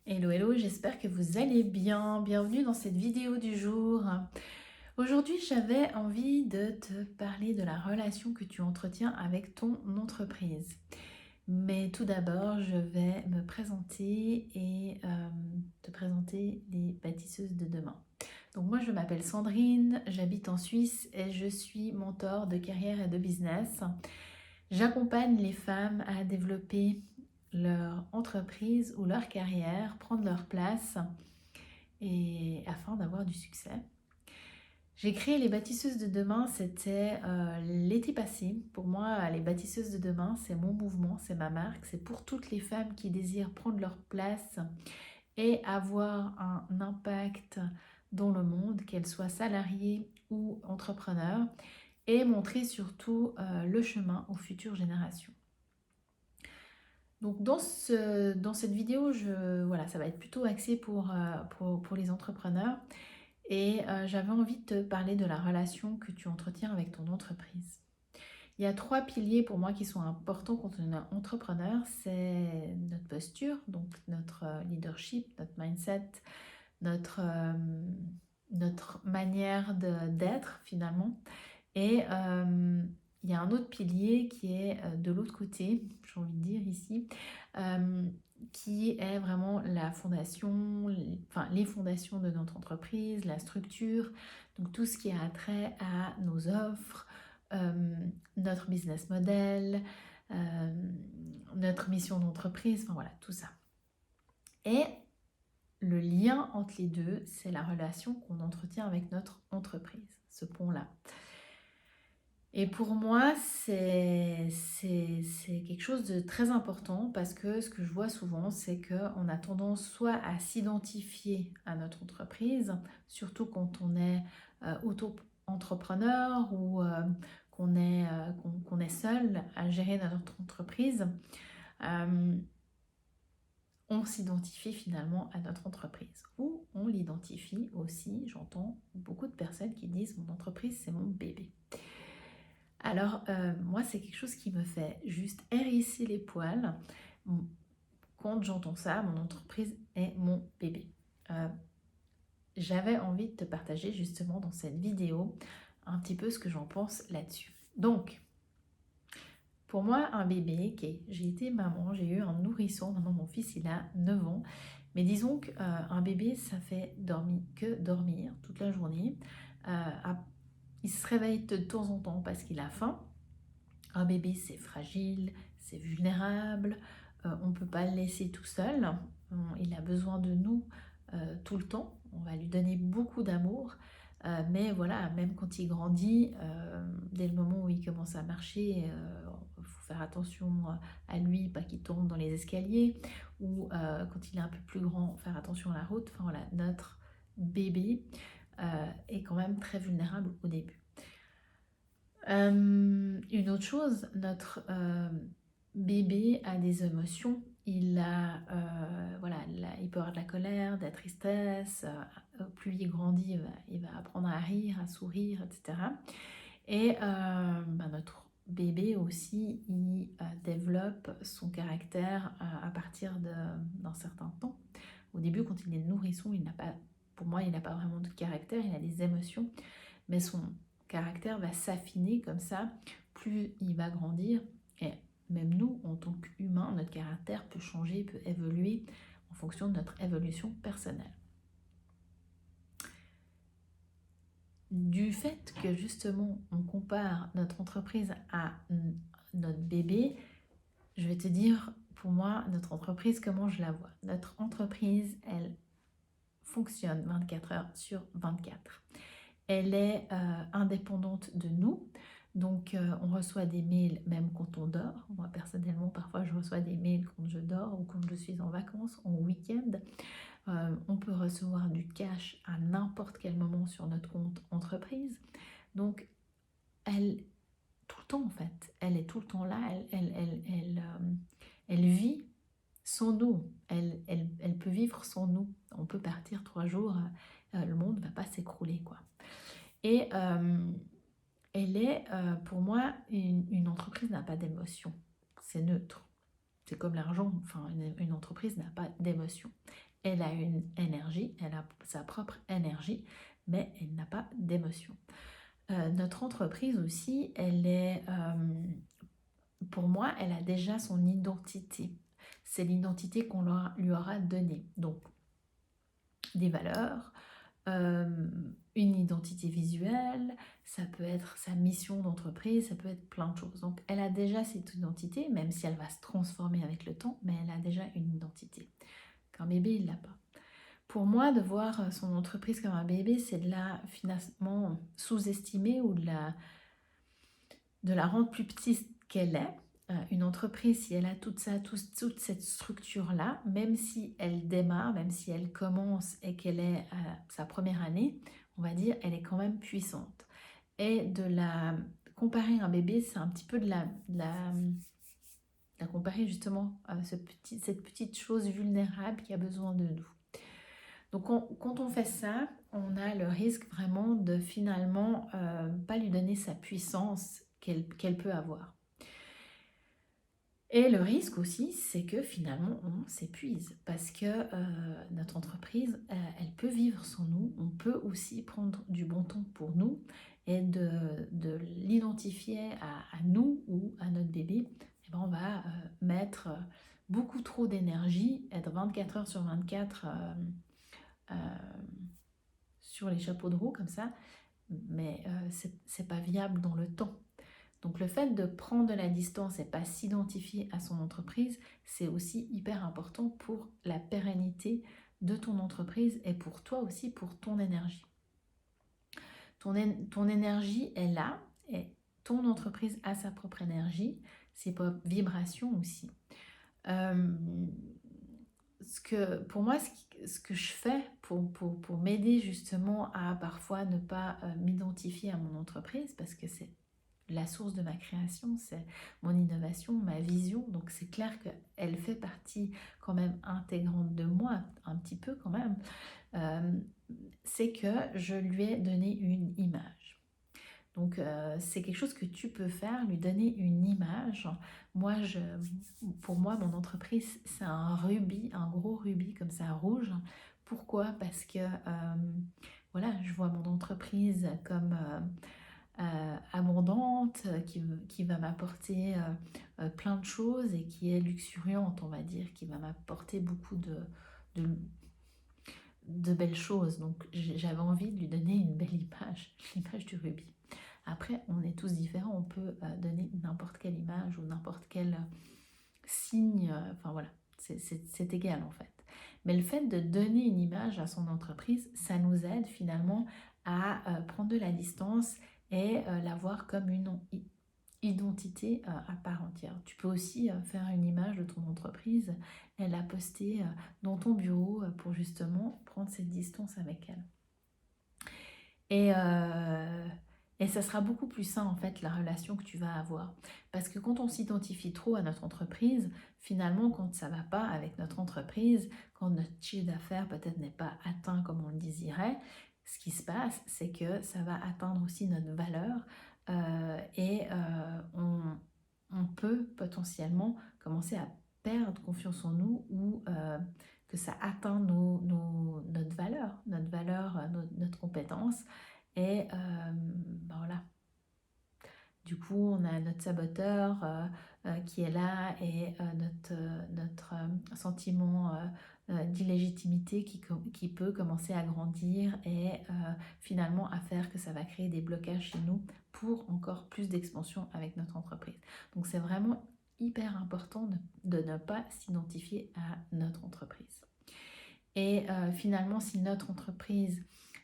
Hello, hello, j'espère que vous allez bien. Bienvenue dans cette vidéo du jour. Aujourd'hui, j'avais envie de te parler de la relation que tu entretiens avec ton entreprise. Mais tout d'abord, je vais me présenter et te présenter les bâtisseuses de demain. Donc moi, je m'appelle Sandrine, j'habite en Suisse et je suis mentor de carrière et de business. J'accompagne les femmes à développer leur entreprise ou leur carrière, prendre leur place et afin d'avoir du succès. J'ai créé les bâtisseuses de demain, c'était l'été passé. Pour moi, les bâtisseuses de demain, c'est mon mouvement, c'est ma marque, c'est pour toutes les femmes qui désirent prendre leur place et avoir un impact dans le monde, qu'elles soient salariées ou entrepreneurs, et montrer surtout le chemin aux futures générations. Donc dans cette vidéo, voilà, ça va être plutôt axé pour les entrepreneurs et j'avais envie de te parler de la relation que tu entretiens avec ton entreprise. Il y a 3 piliers pour moi qui sont importants quand on est entrepreneur, c'est notre posture, donc notre leadership, notre mindset, notre, notre manière d'être finalement. Et il y a un autre pilier qui est de l'autre côté, j'ai envie de dire ici, euh, qui est vraiment la fondation, les fondations de notre entreprise, la structure, donc tout ce qui a trait à nos offres, notre business model, euh, notre mission d'entreprise, enfin voilà, tout ça. Et le lien entre les deux, c'est la relation qu'on entretient avec notre entreprise, ce pont-là. Et pour moi, c'est quelque chose de très important parce que ce que je vois souvent, c'est qu'on a tendance soit à s'identifier à notre entreprise, surtout quand on est auto-entrepreneur ou qu'on est seul à gérer notre entreprise. Euh, on s'identifie finalement à notre entreprise ou on l'identifie aussi, j'entends beaucoup de personnes qui disent mon entreprise c'est mon bébé. Alors, moi, c'est quelque chose qui me fait juste hérisser les poils. Quand j'entends ça, mon entreprise est mon bébé. J'avais envie de te partager justement dans cette vidéo un petit peu ce que j'en pense là-dessus. Donc, pour moi, un bébé, ok, j'ai été maman, j'ai eu un nourrisson, maintenant mon fils il a 9 ans, mais disons qu'un bébé ça fait que dormir toute la journée. Il se réveille de temps en temps parce qu'il a faim. Un bébé, c'est fragile, c'est vulnérable, on ne peut pas le laisser tout seul, il a besoin de nous tout le temps, on va lui donner beaucoup d'amour, mais voilà, même quand il grandit, dès le moment où il commence à marcher, il faut faire attention à lui, pas qu'il tombe dans les escaliers, ou quand il est un peu plus grand, faire attention à la route, enfin voilà, notre bébé est quand même très vulnérable au début. Une autre chose, notre bébé a des émotions. Il peut avoir de la colère, de la tristesse. Plus il grandit, il va apprendre à rire, à sourire, etc. Et notre bébé aussi, il développe son caractère à partir d'un certain temps. Au début, quand il est nourrisson, pour moi, il n'a pas vraiment de caractère, il a des émotions, mais son caractère va s'affiner comme ça, plus il va grandir. Et même nous, en tant qu'humains, notre caractère peut changer, peut évoluer en fonction de notre évolution personnelle. Du fait que justement on compare notre entreprise à notre bébé, je vais te dire pour moi notre entreprise comment je la vois. Notre entreprise, elle fonctionne 24 heures sur 24. Elle est indépendante de nous. Donc, on reçoit des mails même quand on dort. Moi, personnellement, parfois, je reçois des mails quand je dors ou quand je suis en vacances, en week-end. On peut recevoir du cash à n'importe quel moment sur notre compte entreprise. Donc, tout le temps, en fait, elle est tout le temps là. Elle vit sans nous. Elle peut vivre sans nous. On peut partir 3 jours, le monde ne va pas s'écrouler, quoi. Et elle est, pour moi, une entreprise n'a pas d'émotion. C'est neutre. C'est comme l'argent, enfin, une entreprise n'a pas d'émotion. elle a une énergie, elle a sa propre énergie, mais elle n'a pas d'émotion. Notre entreprise aussi, pour moi, elle a déjà son identité. C'est l'identité qu'on lui aura donnée. Donc, des valeurs, une identité visuelle, ça peut être sa mission d'entreprise, ça peut être plein de choses. Donc elle a déjà cette identité, même si elle va se transformer avec le temps, mais elle a déjà une identité. Qu'un bébé, il l'a pas. Pour moi, de voir son entreprise comme un bébé, c'est de la finalement sous-estimer ou de la rendre plus petite qu'elle est. Une entreprise, si elle a toute cette structure-là, même si elle démarre, même si elle commence et qu'elle est à sa première année, on va dire, elle est quand même puissante. Et de la comparer à un bébé, c'est un petit peu de la comparer justement à cette petite chose vulnérable qui a besoin de nous. Donc quand on fait ça, on a le risque vraiment de finalement pas lui donner sa puissance qu'elle peut avoir. Et le risque aussi, c'est que finalement, on s'épuise parce que notre entreprise, elle peut vivre sans nous. On peut aussi prendre du bon temps pour nous et de l'identifier à nous ou à notre bébé. Et ben, on va mettre beaucoup trop d'énergie, être 24 heures sur 24 sur les chapeaux de roue comme ça, mais c'est pas viable dans le temps. Donc le fait de prendre de la distance et pas s'identifier à son entreprise, c'est aussi hyper important pour la pérennité de ton entreprise et pour toi aussi, pour ton énergie. Ton énergie est là et ton entreprise a sa propre énergie, ses propres vibrations aussi. Pour moi, ce que je fais pour m'aider justement à parfois ne pas m'identifier à mon entreprise, parce que c'est la source de ma création, c'est mon innovation, ma vision. Donc c'est clair qu'elle fait partie quand même intégrante de moi, un petit peu quand même. C'est que je lui ai donné une image. Donc c'est quelque chose que tu peux faire, lui donner une image. Pour moi, mon entreprise, c'est un rubis, un gros rubis comme ça, rouge. Pourquoi? Parce que voilà, je vois mon entreprise comme abondante, qui va m'apporter plein de choses et qui est luxuriante, on va dire, qui va m'apporter beaucoup de belles choses. Donc j'avais envie de lui donner une belle image, l'image du rubis. Après, on est tous différents, on peut donner n'importe quelle image ou n'importe quel signe, enfin voilà, c'est égal en fait. Mais le fait de donner une image à son entreprise, ça nous aide finalement à prendre de la distance et la voir comme une identité à part entière. Tu peux aussi faire une image de ton entreprise et la poster dans ton bureau pour justement prendre cette distance avec elle. Et ça sera beaucoup plus sain en fait la relation que tu vas avoir. Parce que quand on s'identifie trop à notre entreprise, finalement quand ça va pas avec notre entreprise, quand notre chiffre d'affaires peut-être n'est pas atteint comme on le désirait, ce qui se passe c'est que ça va atteindre aussi notre valeur et on peut potentiellement commencer à perdre confiance en nous ou que ça atteint notre valeur, notre compétence. Et ben voilà. Du coup, on a notre saboteur qui est là et notre sentiment d'illégitimité qui peut commencer à grandir et finalement à faire que ça va créer des blocages chez nous pour encore plus d'expansion avec notre entreprise. Donc c'est vraiment hyper important de ne pas s'identifier à notre entreprise. Et finalement, si notre entreprise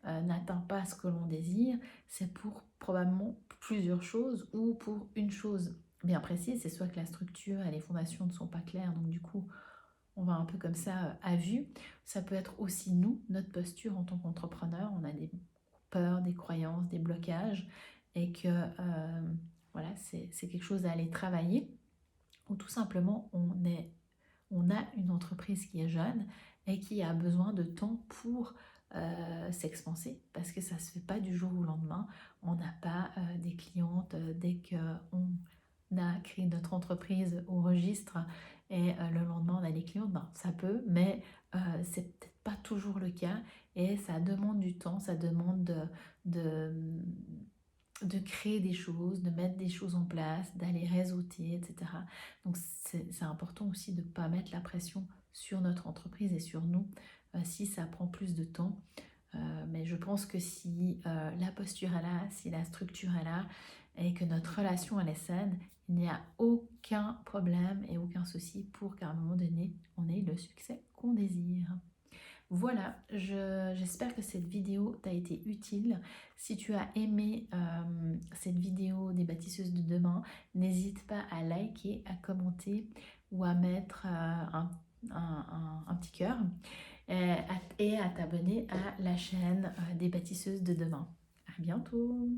n'atteint pas ce que l'on désire, c'est pour probablement plusieurs choses ou pour une chose bien précise. C'est soit que la structure et les fondations ne sont pas claires, donc du coup, on va un peu comme ça à vue. Ça peut être aussi nous, notre posture en tant qu'entrepreneur. On a des peurs, des croyances, des blocages et que voilà, c'est quelque chose à aller travailler. Ou tout simplement, on a une entreprise qui est jeune et qui a besoin de temps pour s'expanser parce que ça ne se fait pas du jour au lendemain. On n'a pas des clientes dès qu'on a créé notre entreprise au registre et le lendemain on a les clients, ben, ça peut, mais c'est peut-être pas toujours le cas et ça demande du temps, ça demande de, de créer des choses, de mettre des choses en place, d'aller réseauter, etc. Donc c'est important aussi de ne pas mettre la pression sur notre entreprise et sur nous si ça prend plus de temps. Mais je pense que si la posture est là, si la structure est là et que notre relation elle est saine, il n'y a aucun problème et aucun souci pour qu'à un moment donné, on ait le succès qu'on désire. Voilà, j'espère que cette vidéo t'a été utile. Si tu as aimé cette vidéo des bâtisseuses de demain, n'hésite pas à liker, à commenter ou à mettre un petit cœur et à t'abonner à la chaîne des bâtisseuses de demain. À bientôt!